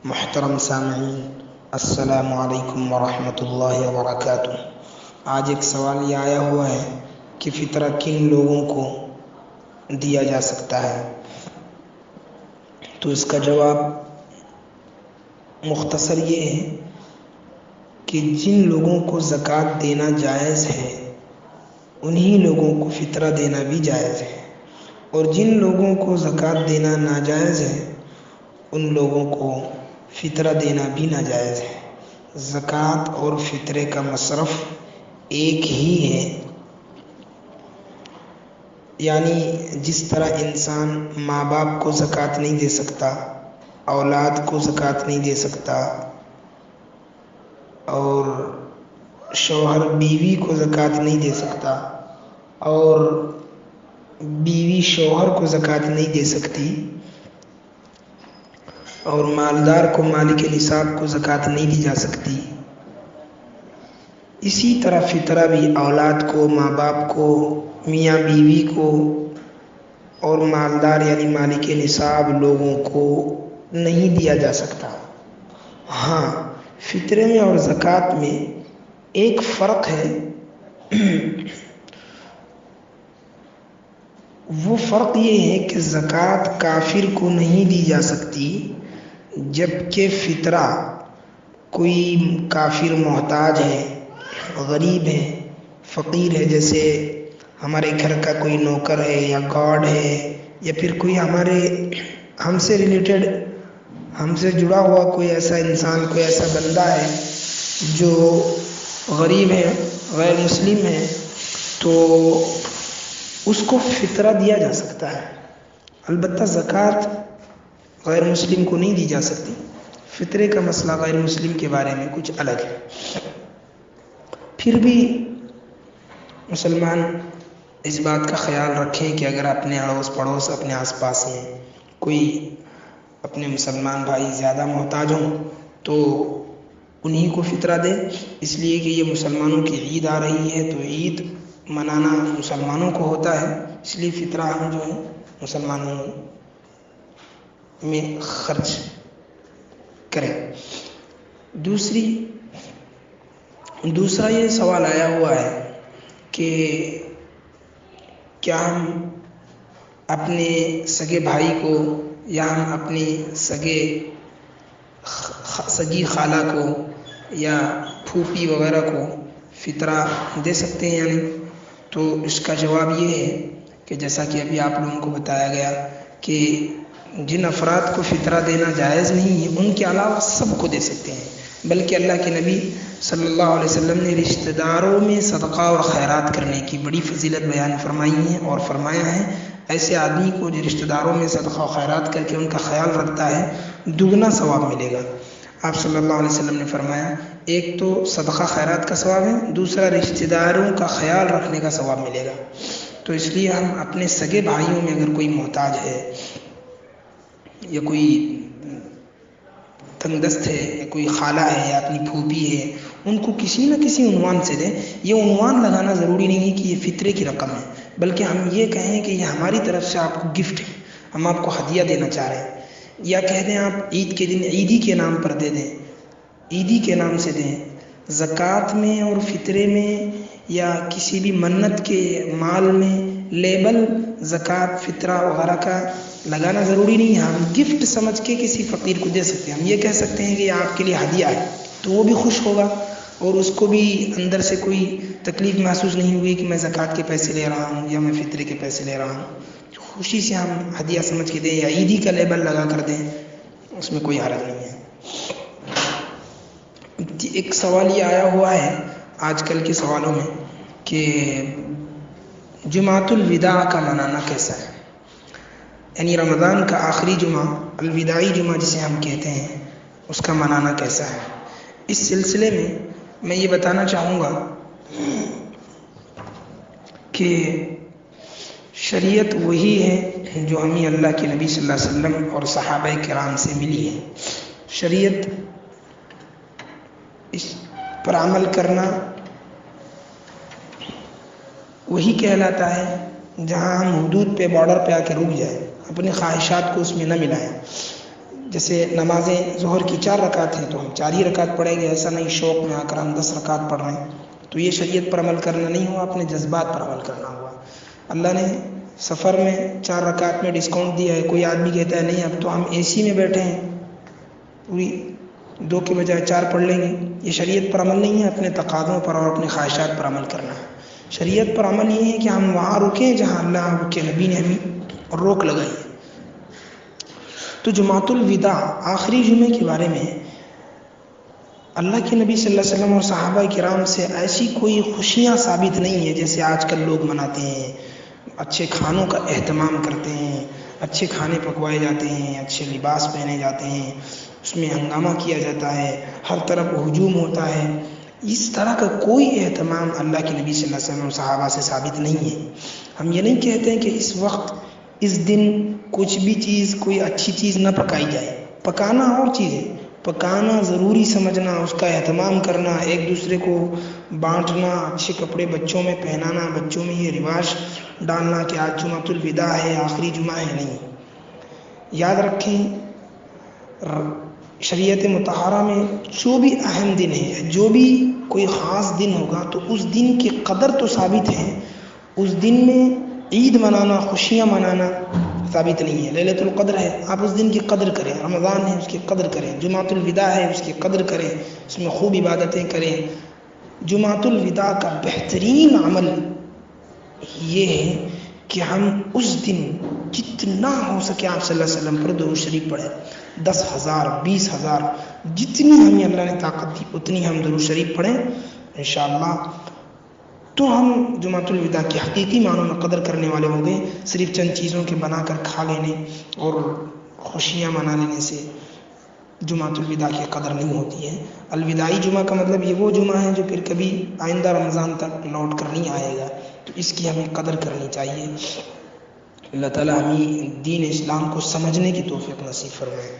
محترم سامعین، السلام علیکم ورحمۃ اللہ وبرکاتہ۔ آج ایک سوال یہ آیا ہوا ہے کہ فطرہ کن لوگوں کو دیا جا سکتا ہے؟ تو اس کا جواب مختصر یہ ہے کہ جن لوگوں کو زکوٰۃ دینا جائز ہے انہی لوگوں کو فطرہ دینا بھی جائز ہے، اور جن لوگوں کو زکوٰۃ دینا ناجائز ہے ان لوگوں کو فطرہ دینا بھی ناجائز ہے۔ زکوٰۃ اور فطرے کا مصرف ایک ہی ہے، یعنی جس طرح انسان ماں باپ کو زکوٰۃ نہیں دے سکتا، اولاد کو زکوٰۃ نہیں دے سکتا، اور شوہر بیوی کو زکوٰۃ نہیں دے سکتا، اور بیوی شوہر کو زکوٰۃ نہیں دے سکتی، اور مالدار کو مالک نصاب کو زکوٰۃ نہیں دی جا سکتی، اسی طرح فطرہ بھی اولاد کو، ماں باپ کو، میاں بیوی کو اور مالدار یعنی مالک نصاب لوگوں کو نہیں دیا جا سکتا۔ ہاں، فطرے میں اور زکوٰۃ میں ایک فرق ہے، وہ فرق یہ ہے کہ زکوٰۃ کافر کو نہیں دی جا سکتی، جبکہ فطرہ کوئی کافر محتاج ہے، غریب ہے، فقیر ہے، جیسے ہمارے گھر کا کوئی نوکر ہے یا گارڈ ہے، یا پھر کوئی ہم سے ریلیٹڈ، ہم سے جڑا ہوا کوئی ایسا انسان، کوئی ایسا بندہ ہے جو غریب ہے، غیر مسلم ہے، تو اس کو فطرہ دیا جا سکتا ہے۔ البتہ زکوٰۃ غیر مسلم کو نہیں دی جا سکتی۔ فطرے کا مسئلہ غیر مسلم کے بارے میں کچھ الگ ہے۔ پھر بھی مسلمان اس بات کا خیال رکھیں کہ اگر اپنے اڑوس پڑوس، اپنے آس پاس میں کوئی اپنے مسلمان بھائی زیادہ محتاج ہوں تو انہی کو فطرہ دے، اس لیے کہ یہ مسلمانوں کی عید آ رہی ہے، تو عید منانا مسلمانوں کو ہوتا ہے، اس لیے فطرہ ہم جو ہے مسلمانوں میں خرچ کریں۔ دوسرا یہ سوال آیا ہوا ہے کہ کیا ہم اپنے سگے بھائی کو یا ہم اپنی سگی خالہ کو یا پھوپھی وغیرہ کو فطرہ دے سکتے ہیں یا نہیں؟ تو اس کا جواب یہ ہے کہ جیسا کہ ابھی آپ لوگوں کو بتایا گیا کہ جن افراد کو فطرہ دینا جائز نہیں ہے ان کے علاوہ سب کو دے سکتے ہیں، بلکہ اللہ کے نبی صلی اللہ علیہ وسلم نے رشتہ داروں میں صدقہ اور خیرات کرنے کی بڑی فضیلت بیان فرمائی ہے، اور فرمایا ہے ایسے آدمی کو جو رشتہ داروں میں صدقہ و خیرات کر کے ان کا خیال رکھتا ہے دگنا ثواب ملے گا۔ آپ صلی اللہ علیہ وسلم نے فرمایا ایک تو صدقہ خیرات کا ثواب ہے، دوسرا رشتہ داروں کا خیال رکھنے کا ثواب ملے گا۔ تو اس لیے ہم اپنے سگے بھائیوں میں اگر کوئی محتاج ہے یا کوئی تنگ دست ہے یا کوئی خالہ ہے یا اپنی پھوپھی ہے، ان کو کسی نہ کسی عنوان سے دیں۔ یہ عنوان لگانا ضروری نہیں ہے کہ یہ فطرے کی رقم ہے، بلکہ ہم یہ کہیں کہ یہ ہماری طرف سے آپ کو گفٹ ہے، ہم آپ کو ہدیہ دینا چاہ رہے ہیں، یا کہہ دیں آپ عید کے دن عیدی کے نام پر دے دیں، عیدی کے نام سے دیں۔ زکوٰۃ میں اور فطرے میں یا کسی بھی منت کے مال میں لیبل زکوٰۃ، فطرہ وغیرہ کا لگانا ضروری نہیں ہے۔ ہم گفٹ سمجھ کے کسی فقیر کو دے سکتے ہیں، ہم یہ کہہ سکتے ہیں کہ یہ آپ کے لیے ہدیہ ہے، تو وہ بھی خوش ہوگا اور اس کو بھی اندر سے کوئی تکلیف محسوس نہیں ہوگی کہ میں زکوٰۃ کے پیسے لے رہا ہوں یا میں فطرے کے پیسے لے رہا ہوں۔ خوشی سے ہم ہدیہ سمجھ کے دیں یا عیدی کا لیبل لگا کر دیں، اس میں کوئی حرج نہیں ہے۔ ایک سوال یہ آیا ہوا ہے آج کل کے سوالوں میں کہ جمعۃ الوداع کا منانا کیسا ہے، یعنی رمضان کا آخری جمعہ، الوداعی جمعہ جسے ہم کہتے ہیں، اس کا منانا کیسا ہے۔ اس سلسلے میں یہ بتانا چاہوں گا کہ شریعت وہی ہے جو ہمیں اللہ کے نبی صلی اللہ علیہ وسلم اور صحابہ کرام سے ملی ہے۔ شریعت اس پر عمل کرنا وہی کہلاتا ہے جہاں ہم حدود پہ، بارڈر پہ آ کے رک جائیں، اپنی خواہشات کو اس میں نہ ملائیں۔ جیسے نمازیں ظہر کی 4 رکعت ہیں تو ہم 4 ہی رکعت پڑھیں گے، ایسا نہیں شوق میں آ کر ہم 10 رکعت پڑھ رہے ہیں، تو یہ شریعت پر عمل کرنا نہیں ہوا، اپنے جذبات پر عمل کرنا ہوا۔ اللہ نے سفر میں 4 رکعت میں ڈسکاؤنٹ دیا ہے، کوئی آدمی کہتا ہے نہیں اب تو ہم اے سی میں بیٹھے ہیں پوری 2 کے بجائے 4 پڑھ لیں گے، یہ شریعت پر عمل نہیں ہے، اپنے تقاضوں پر اور اپنے خواہشات پر عمل کرنا ہے۔ شریعت پر عمل یہ ہے کہ ہم وہاں رکیں جہاں اللہ کے نبی نے ہمیں روک لگائی ہے۔ تو جمعۃ الوداع آخری جمعے کے بارے میں اللہ کے نبی صلی اللہ علیہ وسلم اور صحابہ کرام سے ایسی کوئی خوشیاں ثابت نہیں ہیں جیسے آج کل لوگ مناتے ہیں، اچھے کھانوں کا اہتمام کرتے ہیں، اچھے کھانے پکوائے جاتے ہیں، اچھے لباس پہنے جاتے ہیں، اس میں ہنگامہ کیا جاتا ہے، ہر طرف ہجوم ہوتا ہے۔ اس طرح کا کوئی اہتمام اللہ کے نبی صلی اللہ علیہ وسلم اور صحابہ سے ثابت نہیں ہے۔ ہم یہ نہیں کہتے ہیں کہ اس وقت اس دن کچھ بھی چیز کوئی اچھی چیز نہ پکائی جائے، پکانا اور چیز ہے، پکانا ضروری سمجھنا، اس کا اہتمام کرنا، ایک دوسرے کو بانٹنا، اچھے کپڑے بچوں میں پہنانا، بچوں میں یہ رواج ڈالنا کہ آج جمعۃ الوداع ہے، آخری جمعہ ہے، نہیں۔ یاد رکھیں شریعت مطہرہ میں جو بھی اہم دن ہے، جو بھی کوئی خاص دن ہوگا تو اس دن کی قدر تو ثابت ہے، اس دن میں عید منانا، خوشیاں منانا ثابت نہیں ہے۔ لیلۃ القدر ہے، آپ اس دن کی قدر کریں، رمضان ہے اس کی قدر کریں، جمعۃ الوداع ہے اس کی قدر کریں، اس میں خوب عبادتیں کریں۔ جمعۃ الوداع کا بہترین عمل یہ ہے کہ ہم اس دن جتنا ہو سکے آپ صلی اللہ علیہ وسلم پر درود شریف پڑھیں، 10,000 20,000 جتنی ہمیں اللہ نے طاقت دی اتنی ہم درود شریف پڑھیں انشاءاللہ، تو ہم جمعۃ الوداع کی حقیقی معنوں میں قدر کرنے والے ہوں گے۔ صرف چند چیزوں کے بنا کر کھا لینے اور خوشیاں منا لینے سے جمعۃ الوداع کی قدر نہیں ہوتی ہے۔ الوداعی جمعہ کا مطلب یہ وہ جمعہ ہے جو پھر کبھی آئندہ رمضان تک لوٹ کر نہیں آئے گا، تو اس کی ہمیں قدر کرنی چاہیے۔ اللہ تعالیٰ ہمیں دین اسلام کو سمجھنے کی توفیق نصیب فرمائے۔